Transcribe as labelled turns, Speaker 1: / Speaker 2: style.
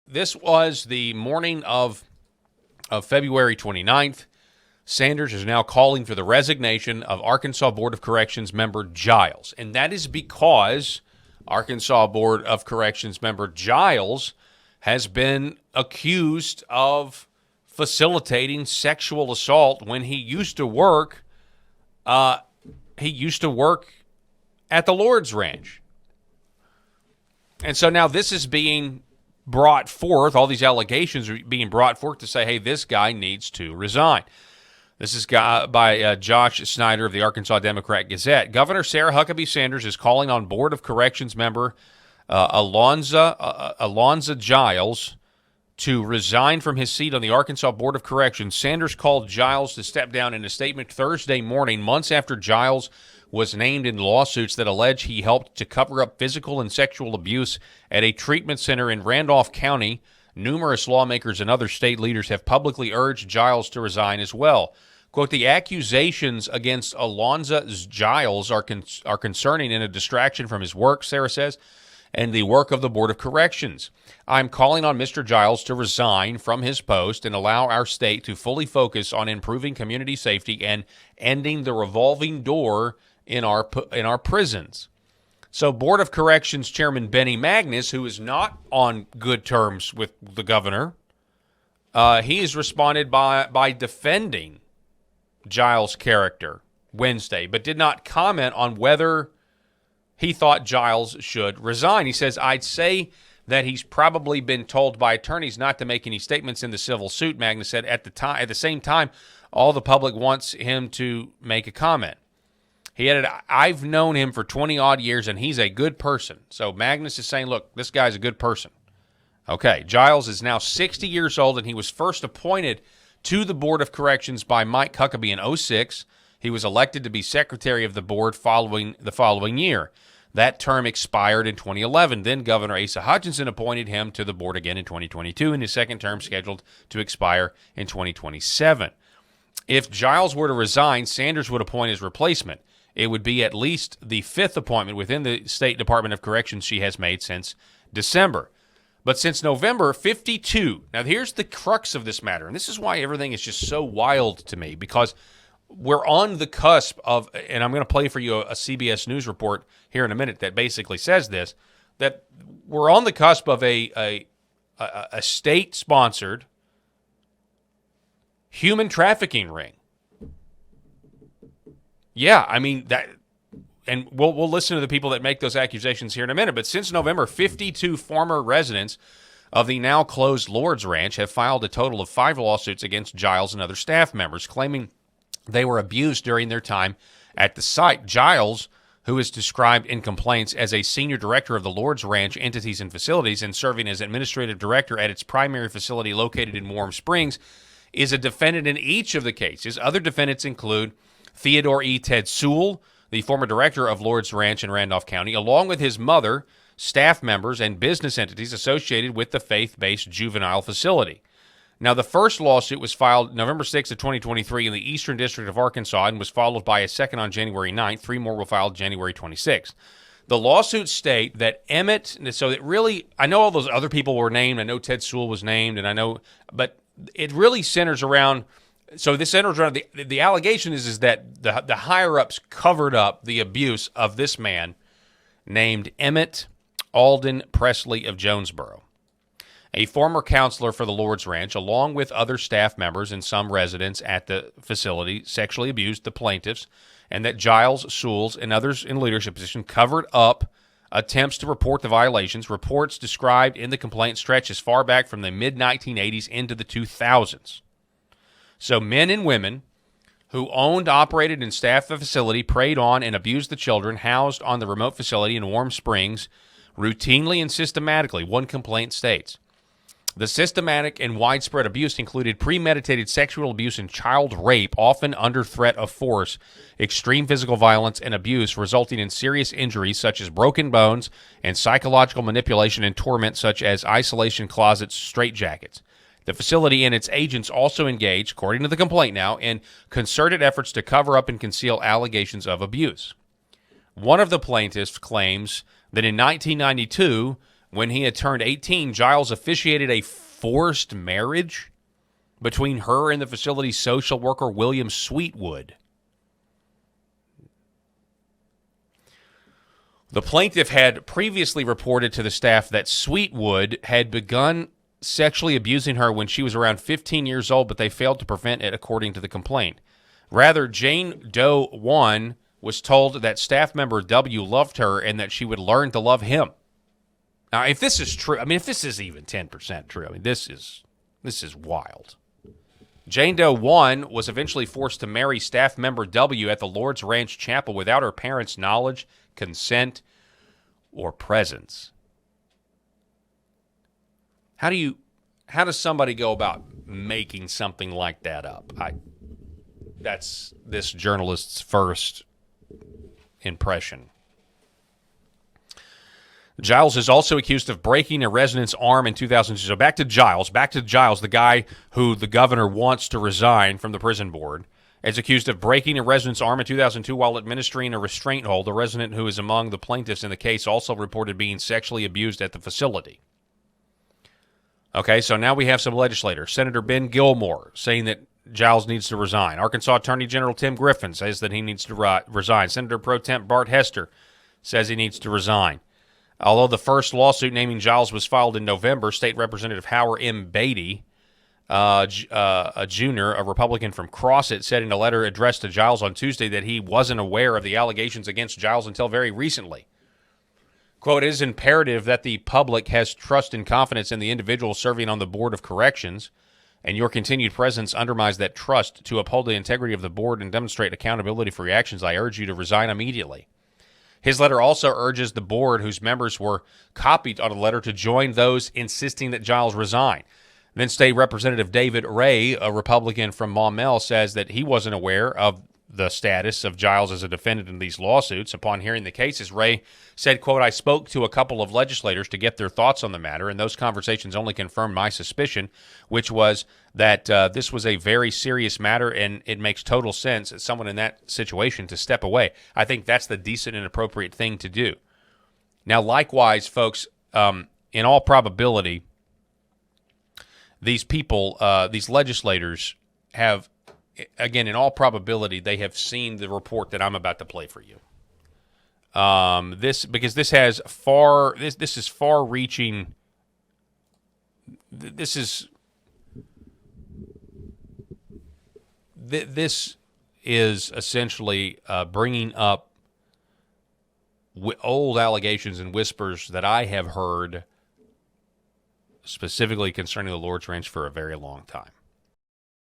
Speaker 1: this was the morning of February 29th. Sanders is now calling for the resignation of Arkansas Board of Corrections member Giles. And that is because Arkansas Board of Corrections member Giles has been accused of facilitating sexual assault when he used to work at the Lord's Ranch. And so now this is being brought forth, all these allegations are being brought forth to say, hey, this guy needs to resign. This is by Josh Snyder of the Arkansas Democrat-Gazette. Governor Sarah Huckabee Sanders is calling on Board of Corrections member Alonzo Giles to resign from his seat on the Arkansas Board of Corrections. Sanders called Giles to step down in a statement Thursday morning, months after Giles was named in lawsuits that allege he helped to cover up physical and sexual abuse at a treatment center in Randolph County. Numerous lawmakers and other state leaders have publicly urged Giles to resign as well. Quote, the accusations against Alonzo Giles are concerning and a distraction from his work, Sarah says, and the work of the Board of Corrections. I'm calling on Mr. Giles to resign from his post and allow our state to fully focus on improving community safety and ending the revolving door in our prisons. So Board of Corrections Chairman Benny Magnus, who is not on good terms with the governor, he has responded by defending Giles' character Wednesday, but did not comment on whether he thought Giles should resign. He says, I'd say that he's probably been told by attorneys not to make any statements in the civil suit, Magnus said. At the same time, all the public wants him to make a comment. He added, I've known him for 20-odd years, and he's a good person. So Magnus is saying, look, this guy's a good person. Okay, Giles is now 60 years old, and he was first appointed to the Board of Corrections by Mike Huckabee in 2006. He was elected to be secretary of the board the following year. That term expired in 2011. Then Governor Asa Hutchinson appointed him to the board again in 2022, and his second term scheduled to expire in 2027. If Giles were to resign, Sanders would appoint his replacement. It would be at least the fifth appointment within the State Department of Corrections she has made since December. But since November, 52. Now, here's the crux of this matter, and this is why everything is just so wild to me, because we're on the cusp of, and I'm going to play for you a CBS News report here in a minute that basically says this, that we're on the cusp of a state-sponsored human trafficking ring. Yeah, I mean, that, and we'll listen to the people that make those accusations here in a minute, but since November, 52 former residents of the now closed Lord's Ranch have filed a total of 5 lawsuits against Giles and other staff members, claiming they were abused during their time at the site. Giles, who is described in complaints as a senior director of the Lord's Ranch entities and facilities and serving as administrative director at its primary facility located in Warm Springs, is a defendant in each of the cases. Other defendants include Theodore E. Ted Sewell, the former director of Lord's Ranch in Randolph County, along with his mother, staff members, and business entities associated with the faith-based juvenile facility. Now, the first lawsuit was filed November 6th of 2023 in the Eastern District of Arkansas and was followed by a second on January 9th. 3 more were filed January 26th. The lawsuits state that Emmett, so it really, I know all those other people were named. I know Ted Sewell was named, and I know, but it really centers around, so this centers around, the allegation is that the higher-ups covered up the abuse of this man named Emmett Alden Presley of Jonesboro. A former counselor for the Lord's Ranch, along with other staff members and some residents at the facility, sexually abused the plaintiffs, and that Giles, Sewell, and others in leadership positions covered up attempts to report the violations. Reports described in the complaint stretch as far back from the mid-1980s into the 2000s. So men and women who owned, operated, and staffed the facility preyed on and abused the children housed on the remote facility in Warm Springs routinely and systematically, one complaint states. The systematic and widespread abuse included premeditated sexual abuse and child rape, often under threat of force, extreme physical violence, and abuse resulting in serious injuries such as broken bones, and psychological manipulation and torment such as isolation closets, straitjackets. The facility and its agents also engaged, according to the complaint now, in concerted efforts to cover up and conceal allegations of abuse. One of the plaintiffs claims that in 1992, When he had turned 18, Giles officiated a forced marriage between her and the facility's social worker, William Sweetwood. The plaintiff had previously reported to the staff that Sweetwood had begun sexually abusing her when she was around 15 years old, but they failed to prevent it, according to the complaint. Rather, Jane Doe 1 was told that staff member W loved her and that she would learn to love him. Now, if this is true, if this is even 10% true, this is wild. Jane Doe 1 was eventually forced to marry staff member W at the Lord's Ranch Chapel without her parents' knowledge, consent, or presence. How does somebody go about making something like that up? That's this journalist's first impression. Giles is also accused of breaking a resident's arm in 2002. So back to Giles, the guy who the governor wants to resign from the prison board, is accused of breaking a resident's arm in 2002 while administering a restraint hold. The resident who is among the plaintiffs in the case also reported being sexually abused at the facility. Okay, so now we have some legislators. Senator Ben Gilmore saying that Giles needs to resign. Arkansas Attorney General Tim Griffin says that he needs to resign. Senator Pro Temp Bart Hester says he needs to resign. Although the first lawsuit naming Giles was filed in November, State Representative Howard M. Beatty, a junior, a Republican from Crossett, said in a letter addressed to Giles on Tuesday that he wasn't aware of the allegations against Giles until very recently. Quote, "It is imperative that the public has trust and confidence in the individual serving on the Board of Corrections, and your continued presence undermines that trust. To uphold the integrity of the board and demonstrate accountability for your actions, I urge you to resign immediately." His letter also urges the board, whose members were copied on a letter, to join those insisting that Giles resign. Then State Representative David Ray, a Republican from Maumelle, says that he wasn't aware of the status of Giles as a defendant in these lawsuits. Upon hearing the cases, Ray said, quote, "I spoke to a couple of legislators to get their thoughts on the matter, and those conversations only confirmed my suspicion, which was that this was a very serious matter, and it makes total sense as someone in that situation to step away. I think that's the decent and appropriate thing to do." Now, likewise, folks, in all probability, these people, these legislators have, again, in all probability, they have seen the report that I'm about to play for you. This is far-reaching. This is essentially bringing up old allegations and whispers that I have heard specifically concerning the Lord's Ranch for a very long time.